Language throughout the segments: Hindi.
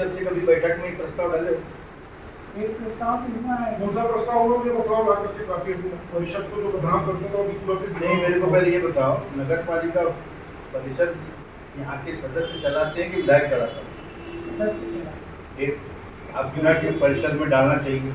परिषद से कभी बैठक में प्रस्ताव डाले? एक प्रस्ताव कौन सा प्रस्ताव उन्होंने बताओ ला करके बाकी परिषद को जो बदनाम करते हैं अभी तुरंत नहीं, मेरे को पहले ये बताओ, नगर पालिका परिषद यहाँ के सदस्य चलाते हैं कि विधायक चलाता है? एक आप चुनाव की परिषद में डालना चाहिए।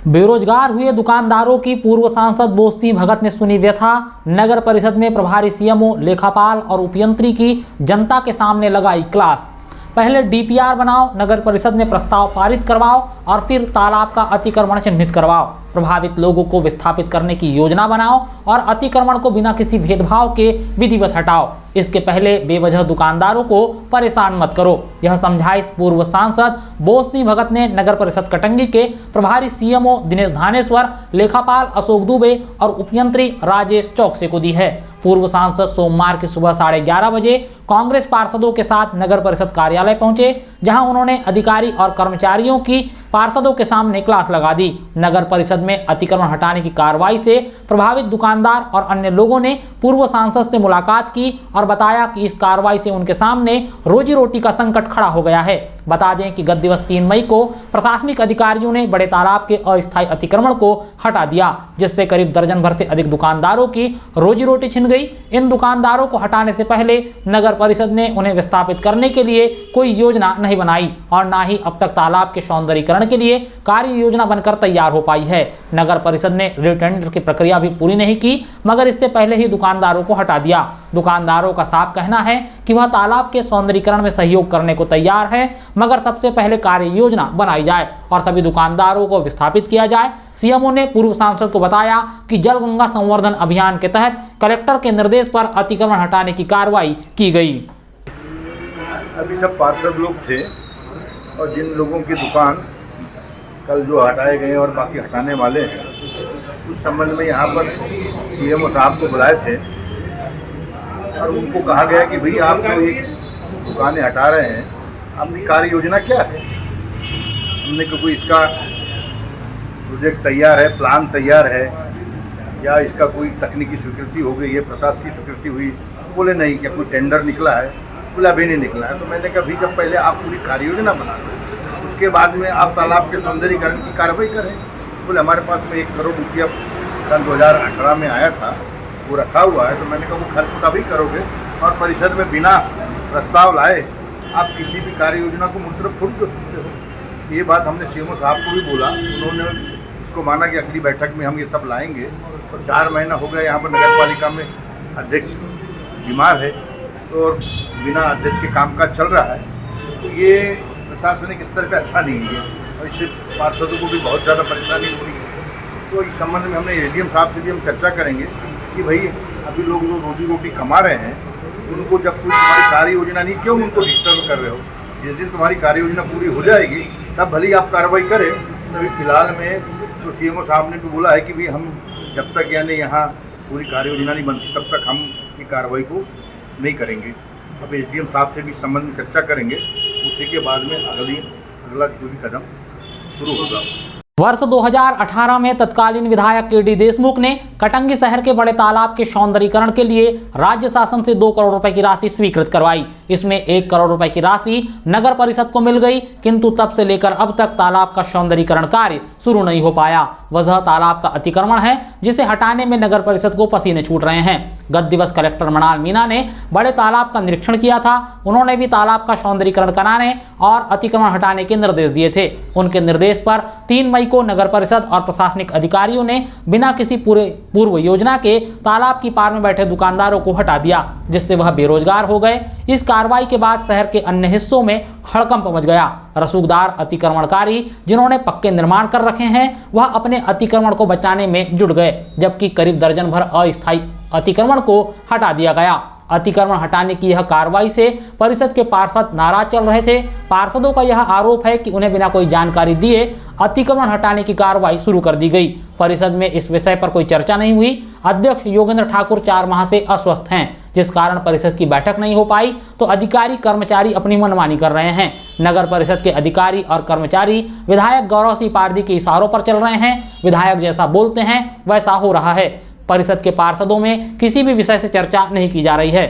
बेरोजगार हुए दुकानदारों की पूर्व सांसद बोस सिंह भगत ने सुनी व्यथा। नगर परिषद में प्रभारी सीएमओ, लेखापाल और उपयंत्री की जनता के सामने लगाई क्लास। पहले डीपीआर बनाओ, नगर परिषद में प्रस्ताव पारित करवाओ और फिर तालाब का अतिक्रमण चिन्हित करवाओ। प्रभावित लोगों को विस्थापित करने की योजना बनाओ और अतिक्रमण को बिना किसी भेदभाव के विधिवत हटाओ। इसके पहले बेवजह दुकानदारों को परेशान मत करो। यह समझाइश पूर्व सांसद बोस सिंह भगत ने नगर परिषद कटंगी के प्रभारी सीएमओ दिनेश धानेश्वर, लेखापाल अशोक दुबे और उपयंत्री राजेश चौकसे को दी है। पूर्व सांसद सोमवार की सुबह 11:30 बजे कांग्रेस पार्षदों के साथ नगर परिषद कार्यालय पहुंचे, जहां उन्होंने अधिकारी और कर्मचारियों की पार्षदों के सामने क्लास लगा दी। नगर परिषद में अतिक्रमण हटाने की कार्रवाई से प्रभावित दुकानदार और अन्य लोगों ने पूर्व सांसद से मुलाकात की और बताया कि इस कार्रवाई से उनके सामने रोजी रोटी का संकट खड़ा हो गया है। बता दें कि गत दिवस 3 मई को प्रशासनिक अधिकारियों ने बड़े तालाब के अस्थायी अतिक्रमण को हटा दिया, जिससे करीब दर्जन भर से अधिक दुकानदारों की रोजी रोटी छिन गई। इन दुकानदारों को हटाने से पहले नगर परिषद ने उन्हें विस्थापित करने के लिए कोई योजना नहीं बनाई और न ही अब तक तालाब के सौंदर्यीकरण के लिए कार्य योजना बनकर तैयार हो पाई है। नगर परिषद ने रीटेंडर की प्रक्रिया भी पूरी नहीं की, मगर इससे पहले ही दुकानदारों को हटा दिया। दुकानदारों का साफ कहना है कि वह तालाब के सौंदर्यीकरण में सहयोग करने को तैयार है, मगर सबसे पहले कार्य योजना बनाई जाए और सभी दुकानदारों को विस्थापित किया जाए। सीएमओ ने पूर्व सांसद को बताया कि जल गंगा संवर्धन अभियान के तहत कलेक्टर के निर्देश पर अतिक्रमण हटाने की कार्रवाई की गई। अभी सब पार्षद लोग थे और जिन लोगों की दुकान कल जो हटाए गए और बाकी हटाने वाले हैं, उस संबंध में यहाँ पर सीएमओ साहब को बुलाए थे और उनको कहा गया कि भाई आप जो ये दुकानें हटा रहे हैं, आपकी कार्य योजना क्या है? हमने कोई इसका प्रोजेक्ट तैयार है, प्लान तैयार है या इसका कोई तकनीकी स्वीकृति हो गई है, प्रशासकीय स्वीकृति हुई? बोले नहीं। क्या कोई टेंडर निकला है? बोला अभी नहीं निकला है। तो मैंने कहा जब पहले आप पूरी कार्य योजना बना लो, उसके बाद में आप तालाब के सौंदर्यीकरण की कार्रवाई करें। बोले हमारे पास में 1 करोड़ रुपया सन 2018 में आया था, वो रखा हुआ है। तो मैंने कहा वो खर्च तभी करोगे और परिषद में बिना प्रस्ताव लाए आप किसी भी कार्य योजना को मुद्रक थोड़ी कर सकते हो। ये बात हमने सीएमओ साहब को भी बोला, उन्होंने इसको माना कि अगली बैठक में हम ये सब लाएंगे। और 4 महीना हो गया यहाँ पर नगर पालिका में अध्यक्ष बीमार है और बिना अध्यक्ष के कामकाज चल रहा है। तो ये प्रशासनिक स्तर पे अच्छा नहीं है और इससे पार्षदों को भी बहुत ज़्यादा परेशानी हो रही है। तो इस संबंध में हमने एडीएम साहब से भी हम चर्चा करेंगे कि भाई अभी लोग जो रोजी रोटी कमा रहे हैं, उनको जब कोई तुम्हारी कार्य योजना नहीं, क्यों उनको डिस्टर्ब कर रहे हो? जिस दिन तुम्हारी कार्य योजना पूरी हो जाएगी तब भले आप कार्रवाई करें। तो अभी फिलहाल में तो सीएमओ साहब ने भी बोला है कि भाई हम जब तक यानी यहाँ पूरी कार्य योजना नहीं बनती तब तक हम ये कार्रवाई को नहीं करेंगे। अब एसडीएम साहब से भी इस संबंध में चर्चा करेंगे, उसी के बाद में अगला जो भी कदम शुरू होगा। वर्ष 2018 में तत्कालीन विधायक केडी देशमुख ने कटंगी शहर के बड़े तालाब के सौंदर्यीकरण के लिए राज्य शासन से 2 करोड़ रुपए की राशि स्वीकृत करवाई। इसमें 1 करोड़ रुपए की राशि नगर परिषद को मिल गई, किंतु तब से लेकर अब तक तालाब का सौंदर्यीकरण कार्य शुरू नहीं हो पाया। वजह तालाब का अतिक्रमण है, जिसे हटाने में नगर परिषद को पसीने छूट रहे हैं। गत दिवस कलेक्टर मृणाल मीणा ने बड़े तालाब का निरीक्षण किया था। उन्होंने भी तालाब का सौंदर्यीकरण कराने और अतिक्रमण हटाने के निर्देश दिए थे। उनके निर्देश पर 3 मई को नगर परिषद और प्रशासनिक अधिकारियों ने बिना किसी पूर्व योजना के तालाब की पार में बैठे दुकानदारों को हटा दिया, जिससे वह बेरोजगार हो गए। इस कार्रवाई के बाद शहर के अन्य हिस्सों में हड़कंप मच गया। रसूखदार अतिक्रमणकारी जिन्होंने पक्के निर्माण कर रखे हैं, वह अपने अतिक्रमण को बचाने में जुट गए, जबकि करीब दर्जन भर अस्थायी अतिक्रमण को हटा दिया गया। अतिक्रमण हटाने की यह कार्रवाई से परिषद के पार्षद नाराज चल रहे थे। पार्षदों का यह आरोप है कि उन्हें बिना कोई जानकारी दिए अतिक्रमण हटाने की कार्रवाई शुरू कर दी गई। परिषद में इस विषय पर कोई चर्चा नहीं हुई। अध्यक्ष योगेंद्र ठाकुर 4 माह से अस्वस्थ हैं, जिस कारण परिषद की बैठक नहीं हो पाई, तो अधिकारी कर्मचारी अपनी मनमानी कर रहे हैं। नगर परिषद के अधिकारी और कर्मचारी विधायक गौरव सिंह पारदी के इशारों पर चल रहे हैं। विधायक जैसा बोलते हैं वैसा हो रहा है। परिषद के पार्षदों में किसी भी विषय से चर्चा नहीं की जा रही है।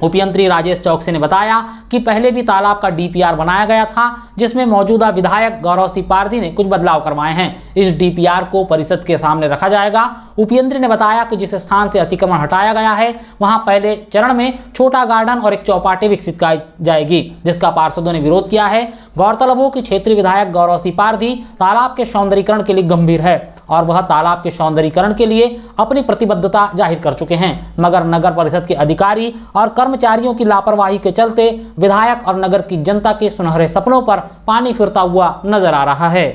उपयंत्री राजेश चौकसे ने बताया कि पहले भी तालाब का डीपीआर बनाया गया था, जिसमें मौजूदा विधायक गौरव सिंह पारधी ने कुछ बदलाव करवाए हैं। इस डीपीआर को परिषद के सामने रखा जाएगा। उपयंत्री ने बताया कि जिस स्थान से अतिक्रमण हटाया गया है वहां पहले चरण में छोटा गार्डन और एक चौपाटी विकसित की जाएगी, जिसका पार्षदों ने विरोध किया है। गौरतलब हो कि क्षेत्रीय विधायक गौरव सिंह पारधी तालाब के सौंदर्यीकरण के लिए गंभीर है और वह तालाब के सौंदर्यीकरण के लिए अपनी प्रतिबद्धता जाहिर कर चुके हैं, मगर नगर परिषद के अधिकारी और कर्मचारियों की लापरवाही के चलते विधायक और नगर की जनता के सुनहरे सपनों पर पानी फिरता हुआ नजर आ रहा है।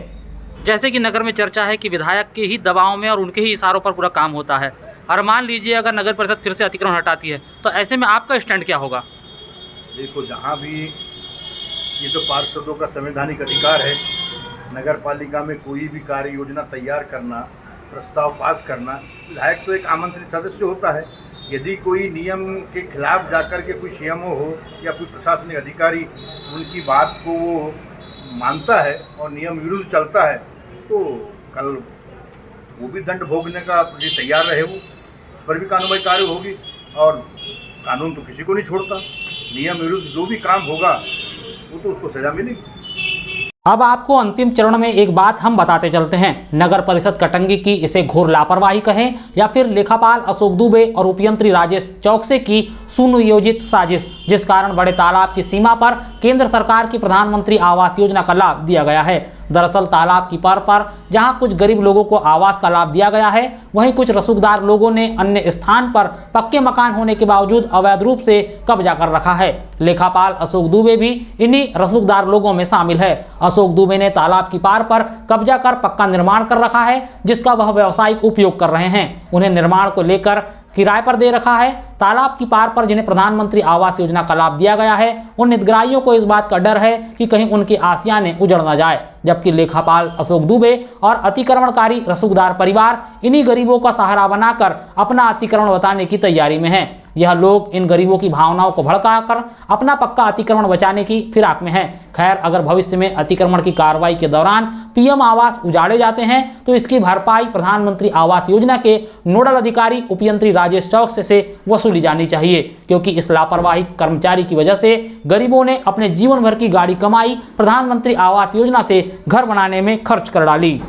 जैसे कि नगर में चर्चा है कि विधायक के ही दबाव में और उनके ही इशारों पर पूरा काम होता है, और मान लीजिए अगर नगर परिषद फिर से अतिक्रमण हटाती है तो ऐसे में आपका स्टैंड क्या होगा? देखो, जहाँ भी ये तो पार्षदों का संवैधानिक अधिकार है, नगर पालिका में कोई भी कार्य योजना तैयार करना, प्रस्ताव पास करना, विधायक तो एक आमंत्रित सदस्य होता है। यदि कोई नियम के खिलाफ जाकर के कोई सीएमओ हो या कोई प्रशासनिक अधिकारी उनकी बात को वो मानता है और नियम विरुद्ध चलता है तो कल वो भी दंड भोगने का लिए तैयार रहे, वो उस पर भी कानूनी कार्य होगी। और कानून तो किसी को नहीं छोड़ता, नियम विरुद्ध जो भी काम होगा वो तो उसको सजा मिलेगी। अब आपको अंतिम चरण में एक बात हम बताते चलते हैं। नगर परिषद कटंगी की इसे घोर लापरवाही कहें या फिर लेखापाल अशोक दुबे और उपयंत्री राजेश चौकसे की सुनियोजित साजिश, जिस कारण बड़े तालाब की सीमा पर केंद्र सरकार की प्रधानमंत्री आवास योजना का लाभ दिया गया है। दरअसल तालाब की पार पर जहां कुछ गरीब लोगों को आवास का लाभ दिया गया है, वहीं कुछ रसूखदार लोगों ने अन्य स्थान पर पक्के मकान होने के बावजूद अवैध रूप से कब्जा कर रखा है। लेखापाल अशोक दुबे भी इन्हीं रसूखदार लोगों में शामिल है। अशोक दुबे ने तालाब की पार पर कब्जा कर पक्का निर्माण कर रखा है, जिसका वह व्यावसायिक उपयोग कर रहे हैं। उन्हें निर्माण को लेकर किराए पर दे रखा है। तालाब की पार पर जिन्हें प्रधानमंत्री आवास योजना का लाभ दिया गया है, उन हितग्राहियों को इस बात का डर है कि कहीं उनकी आसियाने उजड़ न जाए, जबकि लेखापाल अशोक दुबे और अतिक्रमणकारी रसूखदार परिवार इन्हीं गरीबों का सहारा बनाकर अपना अतिक्रमण बताने की तैयारी में है। यह लोग इन गरीबों की भावनाओं को भड़काकर अपना पक्का अतिक्रमण बचाने की फिराक में है। खैर, अगर भविष्य में अतिक्रमण की कार्रवाई के दौरान पीएम आवास उजाड़े जाते हैं तो इसकी भरपाई प्रधानमंत्री आवास योजना के नोडल अधिकारी उपयंत्री राजेश चौकसे से वसूली जानी चाहिए, क्योंकि इस लापरवाही कर्मचारी की वजह से गरीबों ने अपने जीवन भर की गाड़ी कमाई प्रधानमंत्री आवास योजना से घर बनाने में खर्च कर डाली।